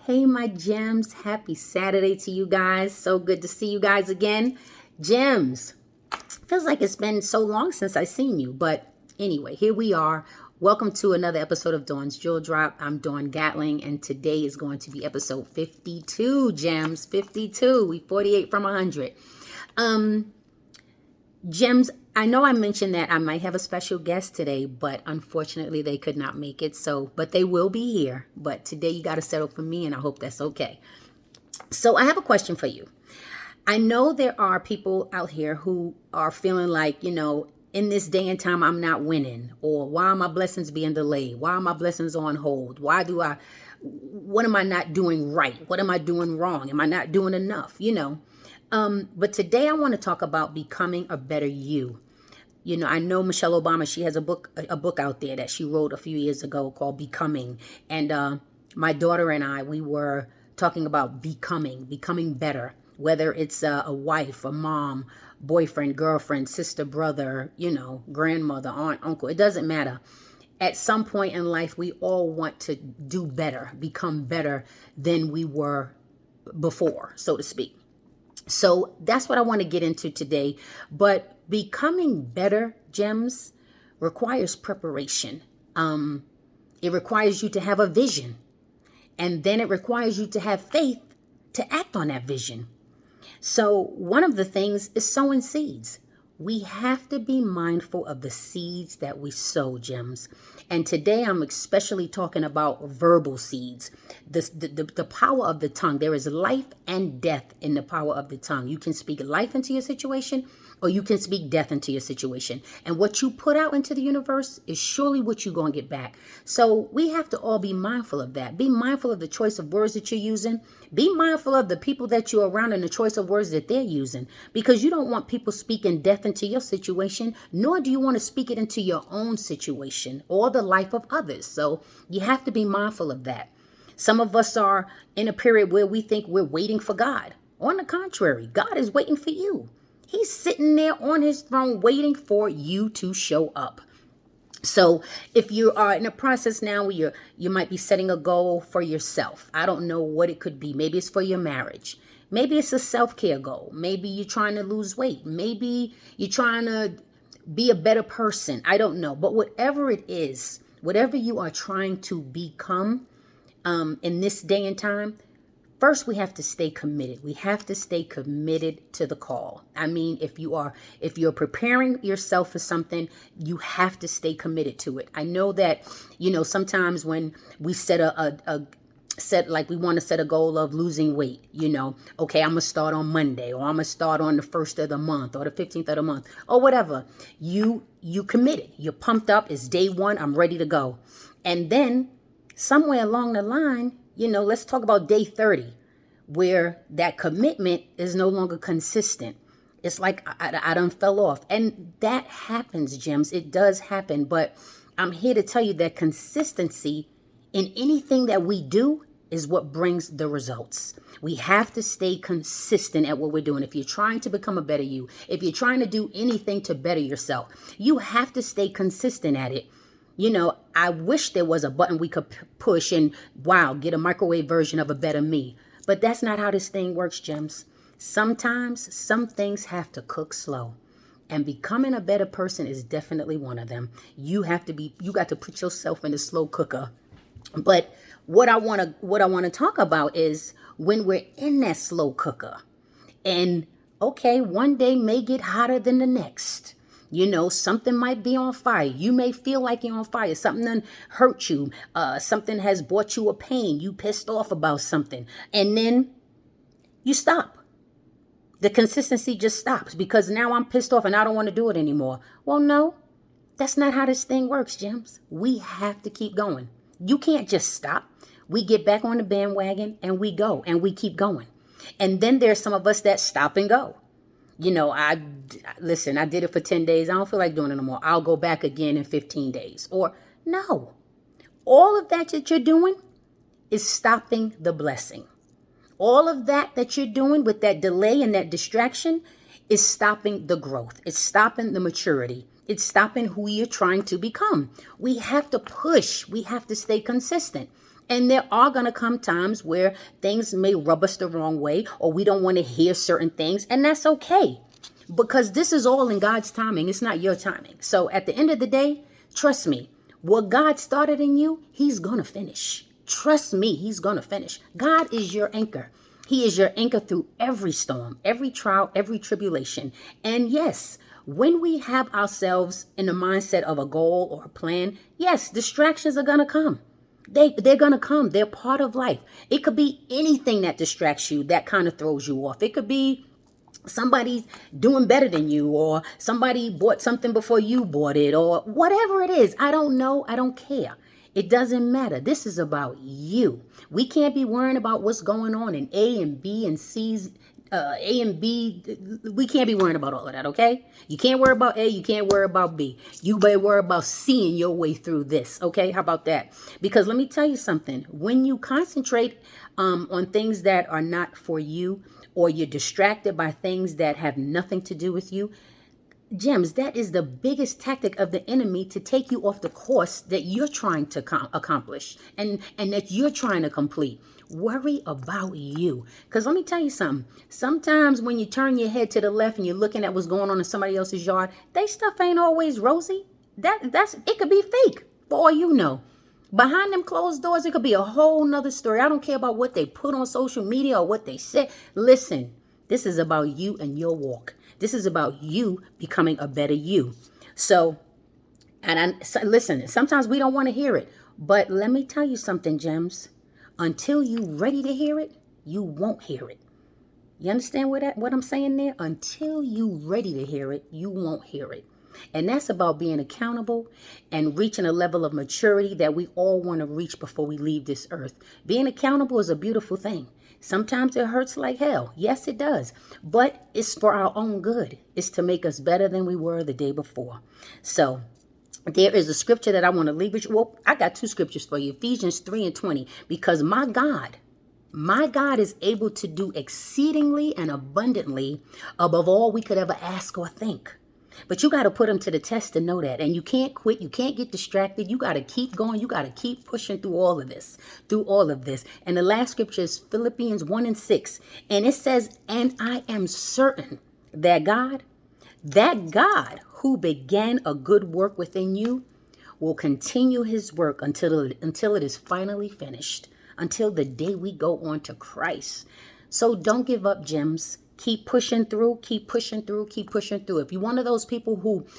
Hey, my gems. Happy Saturday to you guys. So good to see you guys again. Gems, feels like it's been so long since I seen you. But anyway, here we are. Welcome to another episode of Dawn's Jewel Drop. I'm Dawn Gatling, and today is going to be episode 52, gems. 52. We 48 from 100. Gems, I know I mentioned that I might have a special guest today, but unfortunately they could not make it. But they will be here. But today you got to settle for me, and I hope that's okay. So I have a question for you. I know there are people out here who are feeling like, in this day and time, I'm not winning, or why are my blessings being delayed? Why are my blessings on hold? What am I not doing right? What am I doing wrong? Am I not doing enough? But today I want to talk about becoming a better you. I know Michelle Obama, she has a book out there that she wrote a few years ago called Becoming. And my daughter and I, we were talking about becoming better, whether it's a wife, a mom, boyfriend, girlfriend, sister, brother, grandmother, aunt, uncle. It doesn't matter. At some point in life, we all want to do better, become better than we were before, so to speak. So that's what I want to get into today. But becoming better, gems, requires preparation. It requires you to have a vision. And then it requires you to have faith to act on that vision. So one of the things is sowing seeds. We have to be mindful of the seeds that we sow, gems. And today I'm especially talking about verbal seeds, the power of the tongue. There is life and death in the power of the tongue. You can speak life into your situation, or you can speak death into your situation. And what you put out into the universe is surely what you're going to get back. So we have to all be mindful of that. Be mindful of the choice of words that you're using. Be mindful of the people that you're around and the choice of words that they're using, because you don't want people speaking death into your situation, nor do you want to speak it into your own situation or the life of others. So you have to be mindful of that. Some of us are in a period where we think we're waiting for God. On the contrary, God is waiting for you. He's sitting there on his throne waiting for you to show up. So if you are in a process now where you might be setting a goal for yourself, I don't know what it could be. Maybe it's for your marriage. Maybe it's a self-care goal. Maybe you're trying to lose weight. Maybe you're trying to be a better person. I don't know. But whatever it is, whatever you are trying to become in this day and time, first, we have to stay committed. We have to stay committed to the call. I mean, if you're preparing yourself for something, you have to stay committed to it. I know that, sometimes when we set we want to set a goal of losing weight, okay, I'm going to start on Monday, or I'm going to start on the 1st of the month or the 15th of the month or whatever. You committed. You're pumped up. It's day one. I'm ready to go. And then somewhere along the line, let's talk about day 30, where that commitment is no longer consistent. It's like I done fell off. And that happens, gems. It does happen. But I'm here to tell you that consistency in anything that we do is what brings the results. We have to stay consistent at what we're doing. If you're trying to become a better you, if you're trying to do anything to better yourself, you have to stay consistent at it. I wish there was a button we could push and, wow, get a microwave version of a better me. But that's not how this thing works, gems. Sometimes some things have to cook slow. And becoming a better person is definitely one of them. You got to put yourself in the slow cooker. But what I want to talk about is when we're in that slow cooker. And okay, one day may get hotter than the next. Something might be on fire. You may feel like you're on fire. Something done hurt you. Something has brought you a pain. You pissed off about something. And then you stop. The consistency just stops because now I'm pissed off and I don't want to do it anymore. Well, no, that's not how this thing works, gems. We have to keep going. You can't just stop. We get back on the bandwagon and we go and we keep going. And then there's some of us that stop and go. I did it for 10 days. I don't feel like doing it no more. I'll go back again in 15 days. Or no, all of that you're doing is stopping the blessing. All of that you're doing with that delay and that distraction is stopping the growth. It's stopping the maturity. It's stopping who you're trying to become. We have to push. We have to stay consistent. And there are going to come times where things may rub us the wrong way, or we don't want to hear certain things. And that's okay, because this is all in God's timing. It's not your timing. So at the end of the day, trust me, what God started in you, he's going to finish. Trust me, he's going to finish. God is your anchor. He is your anchor through every storm, every trial, every tribulation. And yes, when we have ourselves in the mindset of a goal or a plan, yes, distractions are going to come. They're going to come. They're part of life. It could be anything that distracts you, that kind of throws you off. It could be somebody's doing better than you, or somebody bought something before you bought it, or whatever it is. I don't know. I don't care. It doesn't matter. This is about you. We can't be worrying about what's going on in A and B and C's. A and B, we can't be worrying about all of that, okay? You can't worry about A, you can't worry about B. You better worry about seeing your way through this, okay? How about that? Because let me tell you something. When you concentrate on things that are not for you, or you're distracted by things that have nothing to do with you, Gems, that is the biggest tactic of the enemy to take you off the course that you're trying to accomplish and that you're trying to complete. Worry about you. Because let me tell you something. Sometimes when you turn your head to the left and you're looking at what's going on in somebody else's yard, they stuff ain't always rosy. It could be fake, for all you know. Behind them closed doors, it could be a whole nother story. I don't care about what they put on social media or what they say. Listen, this is about you and your walk. This is about you becoming a better you. So, listen, sometimes we don't want to hear it, but let me tell you something, Gems. Until you ready to hear it, you won't hear it. You understand what I'm saying there? Until you ready to hear it, you won't hear it. And that's about being accountable and reaching a level of maturity that we all want to reach before we leave this earth. Being accountable is a beautiful thing. Sometimes it hurts like hell. Yes, it does. But it's for our own good. It's to make us better than we were the day before. So there is a scripture that I want to leave with you. Well, I got two scriptures for you. Ephesians 3:20. Because my God is able to do exceedingly and abundantly above all we could ever ask or think. But you got to put them to the test to know that. And you can't quit. You can't get distracted. You got to keep going. You got to keep pushing through all of this. And the last scripture is Philippians 1:6. And it says, and I am certain that God who began a good work within you will continue his work until it is finally finished, until the day we go on to Christ. So don't give up, Gems. Keep pushing through, keep pushing through, keep pushing through. If you're one of those people who